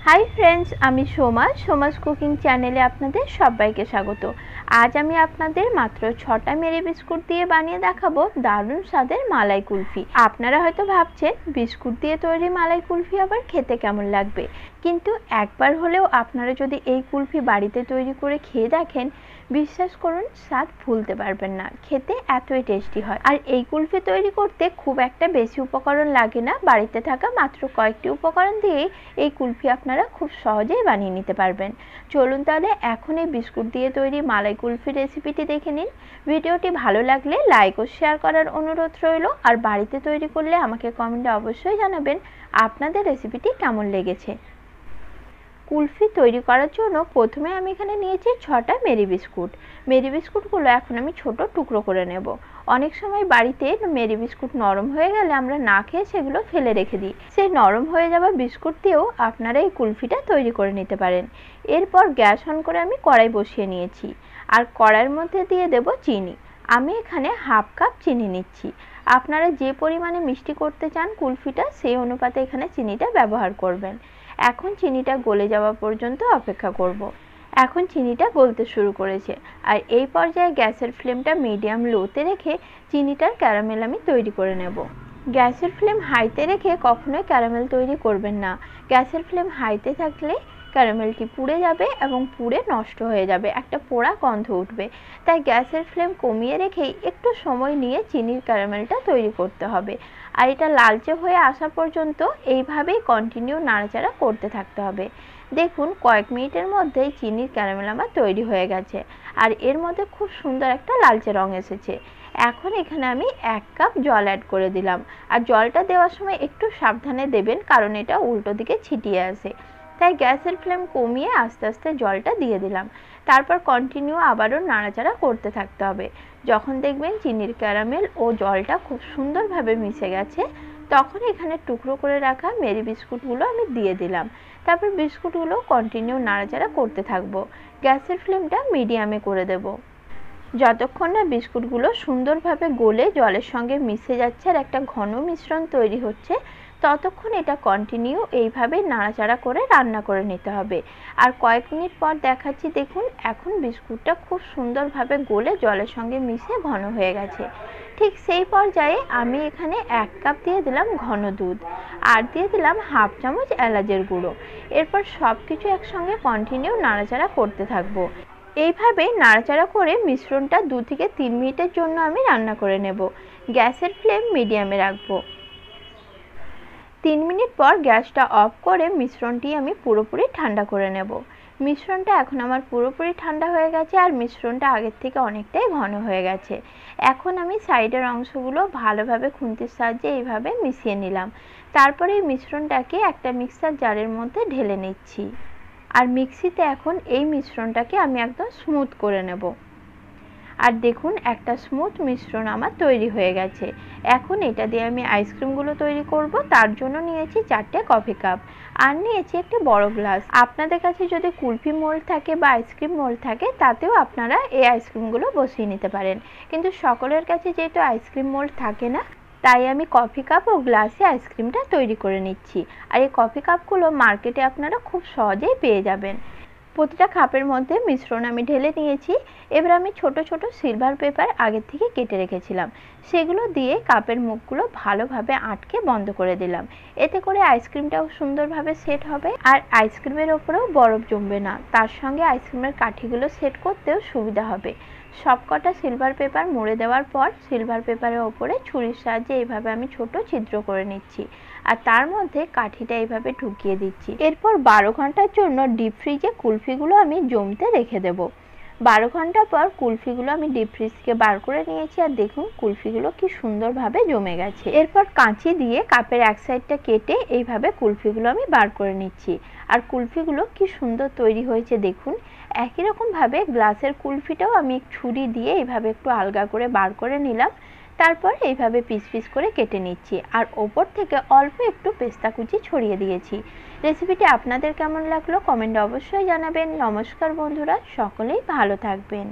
Hi friends आमी सोमाज cooking चैनेले आपनादेर सबाइके स्वागत। आज आमी आपनादेर मात्र 6टा मेरी बिस्कुट दिए बानिये देखाबो दारुण स्वादेर मालाई कुल्फी। आपनारा हयतो भाबछेन बिस्कुट दिए तैरी मालाई कुल्फी आबार खेते केमन लागबे, किन्तु एकबार हलेओ आपनारा जोदि एई कुल्फी बाड़ीते तैरी करे खेये देखें विश्वास करुन स्वाद भूलते पारबेन ना, खेते एतई टेस्टी हय। आर एई कुल्फी तैरी करते खूब एकटा बेशी उपकरण लागे ना, बाड़ीते थाका मात्र कयेकटी उपकरण दिएई एई कुल्फी आपनारा खूब सहजेई बानिये निते पारबेन। चलुन ताहले एखन एई बिस्कुट दिए तैरी मालाई कुल्फी रेसिपिटी देखे निन। भिडियोटी भालो लागले लाइक ओ शेयर करार अनुरोध रइलो। आर बाड़ीते तैरी करले आमाके कमेंटे अवश्यई जानाबेन आपनादेर रेसिपिटी केमन लेगेछे। कुल्फी तैरी करार जोन्नो प्रथमे आमी एखाने नियेछि 6टा मेरी बिस्कुट। मेरी बिस्कुटगुलो एखन आमी छोटो टुकरो करे नेब। अनेक समय बाड़ीते मेरी बिस्कुट नरम हये गेले आमरा ना खेये सेगुलो फेले रेखे दिई। सेई नरम हये जाওয়া बिस्कुट दिएও आपनारा एई कुल्फिटा तैरी करे निते पारेन। एरपर ग्यास अन करे आमी कड़ाई बसिए नियेछि आर कड़ाइर मধ্যে दिए देब चिनी। आमी एखाने हाफ काप चिनी निচ্ছি। आपनारा जे परिमाणे मिष्टि करते चान कुल्फिटा सेई अनुपाते एखाने चिनिटा व्यवहार करबेन। এখন চিনিটা গলে যাওয়া পর্যন্ত অপেক্ষা করব। এখন চিনিটা গলতে শুরু করেছে আর এই পর্যায়ে গ্যাসের ফ্লেমটা মিডিয়াম লোতে রেখে চিনিটার ক্যারামেল আমি তৈরি করে নেব। গ্যাসের ফ্লেম হাইতে রেখে কখনোই ক্যারামেল তৈরি করবেন না। গ্যাসের ফ্লেম হাইতে থাকলে ক্যারামেলটি পুড়ে যাবে এবং পুড়ে নষ্ট হয়ে যাবে, একটা পোড়া গন্ধ উঠবে। তাই গ্যাসের ফ্লেম কমিয়ে রেখেই একটু সময় নিয়ে চিনির ক্যারামেলটা তৈরি করতে হবে। আর এটা লালচে হয়ে আসা পর্যন্ত এইভাবেই কন্টিনিউ নাড়াচাড়া করতে থাকতে হবে। দেখুন কয়েক মিনিটের মধ্যেই চিনির ক্যারামেল আমার তৈরি হয়ে গেছে আর এর মধ্যে খুব সুন্দর একটা লালচে রং এসেছে। এখন এখানে আমি 1 কাপ জল অ্যাড করে দিলাম। আর জলটা দেওয়ার সময় একটু সাবধানে দেবেন, কারণ এটা উল্টো দিকে ছিটিয়ে আসে। তাই গ্যাসের ফ্লেম কমিয়ে আস্তে আস্তে জলটা দিয়ে দিলাম। তারপর কন্টিনিউ আবারও নাড়াচাড়া করতে থাকতে হবে। যখন দেখবেন চিনির ক্যারামেল ও জলটা খুব সুন্দরভাবে মিশে গেছে তখন এখানে টুকরো করে রাখা মেরি বিস্কুটগুলো আমি দিয়ে দিলাম। তারপর বিস্কুটগুলো কন্টিনিউ নাড়াচাড়া করতে থাকবো। গ্যাসের ফ্লেমটা মিডিয়ামে করে দেব। যতক্ষণ না বিস্কুটগুলো সুন্দরভাবে গলে জলের সঙ্গে মিশে যাচ্ছে আর একটা ঘন মিশ্রণ তৈরি হচ্ছে ততক্ষণ এটা কন্টিনিউ এইভাবেই নাড়াচাড়া করে রান্না করে নিতে হবে। আর কয়েক মিনিট পর দেখাচ্ছি, দেখুন এখন বিস্কুটটা খুব সুন্দরভাবে গলে জলের সঙ্গে মিশে ঘন হয়ে গেছে। ঠিক সেই পর্যায়ে আমি এখানে 1 কাপ দিয়ে দিলাম ঘন দুধ আর দিয়ে দিলাম হাফ চামচ এলাচের গুঁড়ো। এরপর সব কিছু একসঙ্গে কন্টিনিউ নাড়াচাড়া করতে থাকবো। এইভাবে নাড়াচাড়া করে মিশ্রণটা 2 থেকে 3 মিনিটের জন্য আমি রান্না করে নেব। গ্যাসের ফ্লেম মিডিয়ামে রাখবো। 3 মিনিট পর গ্যাসটা অফ করে মিশ্রণটি আমি পুরোপুরি ঠান্ডা করে নেব। মিশ্রণটা এখন আমার পুরোপুরি ঠান্ডা হয়ে গেছে আর মিশ্রণটা আগের থেকে অনেকটাই ঘন হয়ে গেছে। এখন আমি সাইডের অংশগুলো ভালোভাবে খুন্তির সাহায্যে এইভাবে মিশিয়ে নিলাম। তারপরে এই মিশ্রণটাকে একটা মিক্সার জারের মধ্যে ঢেলে নিচ্ছি আর মিক্সিতে এখন এই মিশ্রণটাকে আমি একদম স্মুথ করে নেব। আর দেখুন একটা স্মুথ মিশ্রণ আমার তৈরি হয়ে গেছে। এখন এটা দিয়ে আমি আইসক্রিমগুলো তৈরি করব। তার জন্য নিয়েছি 4টে কফি কাপ আর নিয়েছি একটি বড় গ্লাস। আপনাদের কাছে যদি কুলফি মোল্ড থাকে বা আইসক্রিম মোল্ড থাকে তাতেও আপনারা এই আইসক্রিমগুলো বসিয়ে নিতে পারেন, কিন্তু সকলের কাছে যেহেতু আইসক্রিম মোল্ড থাকে না তাই আমি কফি কাপ ও গ্লাসে আইসক্রিমটা তৈরি করে নিচ্ছি। আর এই কফি কাপগুলো মার্কেটে আপনারা খুব সহজেই পেয়ে যাবেন। প্রতিটা কাপের মধ্যে মিশ্রণ আমি ঢেলে নিয়েছি। এবার আমি ছোট ছোট সিলভার পেপার আগে থেকে কেটে রেখেছিলাম সেগুলো দিয়ে কাপের মুখগুলো ভালোভাবে আটকে বন্ধ করে দিলাম। এতে করে আইসক্রিমটাও সুন্দরভাবে সেট হবে আর আইসক্রিমের ওপরেও বরফ জমবে না। তার সঙ্গে আইসক্রিমের কাঠিগুলো সেট করতেও সুবিধা হবে। সবকটা সিলভার পেপার মুড়ে দেওয়ার পর সিলভার পেপারের ওপরে ছুরির সাহায্যে এইভাবে আমি ছোট ছিদ্র করে নিচ্ছি আর তার মধ্যে কাঠিটা এইভাবে ঢুকিয়ে দিচ্ছি। এরপর 12 ঘন্টার জন্য ডিপ ফ্রিজে কুলফিগুলো আমি জমতে রেখে দেব। 12 ঘন্টা পর কুলফিগুলো আমি ডিপ ফ্রিজ থেকে বার করে নিয়েছি আর দেখুন কুলফিগুলো কি সুন্দরভাবে জমে গেছে। এরপর কাঁচি দিয়ে কাপের এক সাইডটা কেটে এইভাবে কুলফিগুলো আমি বার করে নিচ্ছি আর কুলফিগুলো কি সুন্দর তৈরি হয়েছে দেখুন। একই রকম ভাবে গ্লাসের কুলফিটাও আমি ছুরি দিয়ে এইভাবে একটু আলগা করে বার করে নিলাম। তারপর এইভাবে পিস পিস করে কেটে নিচ্ছি আর ওপর থেকে অল্প একটু পেস্তা কুচি ছড়িয়ে দিয়েছি। রেসিপিটি আপনাদের কেমন লাগলো কমেন্টে অবশ্যই জানাবেন। নমস্কার বন্ধুরা, সকলেই ভালো থাকবেন।